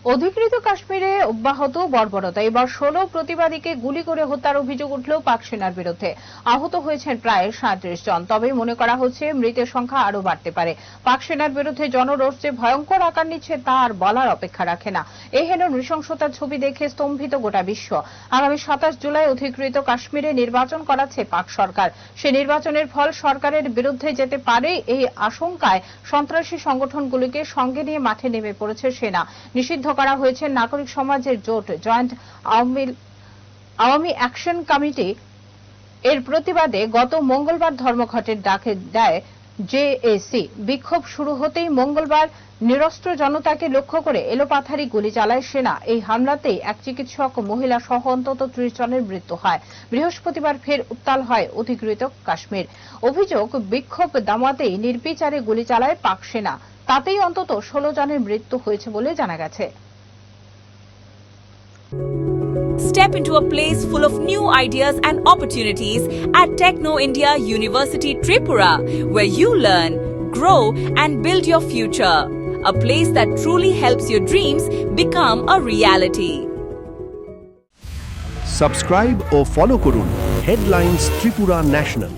অধিকৃত কাশ্মীরে অব্যাহত বর্বরতা। এবার 16 প্রতিবাদীকে গুলি করে হত্যার অভিযোগ উঠল পাক সেনার বিরুদ্ধে। আহত হয়েছেন প্রায় 37 জন। তবে মনে করা হচ্ছে মৃতের সংখ্যা আরো বাড়তে পারে। পাক সেনার বিরুদ্ধে জনরোষ যে ভয়ঙ্কর আকার নিচ্ছে তা আর বলার অপেক্ষা রাখে না। এই হেন নৃশংসতার ছবি দেখে স্তম্ভিত গোটা বিশ্ব। আগামী 27 জুলাই অধিকৃত কাশ্মীরে নির্বাচন করাচ্ছে পাক সরকার। সে নির্বাচনের ফল সরকারের বিরুদ্ধে যেতে পারে, এই আশঙ্কায় সন্ত্রাসী সংগঠনগুলিকে সঙ্গে নিয়ে মাঠে নেমে পড়েছে সেনা। নিষিদ্ধ করা হয়েছে নাগরিক সমাজের জোট জয়েন্ট আওয়ামী অ্যাকশন কমিটি। এর প্রতিবাদে গত মঙ্গলবার ধর্মঘটের ডাক দেয় জেএসি। বিক্ষোভ শুরু হতেই মঙ্গলবার নিরস্ত্র জনতাকে লক্ষ্য করে এলোপাথারি গুলি চালায় সেনা। এই হামলাতেই এক চিকিৎসক মহিলা সহ অন্তত 30 জনের মৃত্যু হয়। বৃহস্পতিবার ফের উত্তাল হয় অধিকৃত কাশ্মীর। অভিযোগ, বিক্ষোভ দামাতেই নির্বিচারে গুলি চালায় পাক সেনা। তাতেই অন্তত 16 জনের মৃত্যু হয়েছে বলে জানা গেছে। Step into a place full of new ideas and opportunities at Techno India University Tripura, where you learn, grow and build your future. A place that truly helps your dreams become a reality. Subscribe or follow করুন Headlines Tripura National.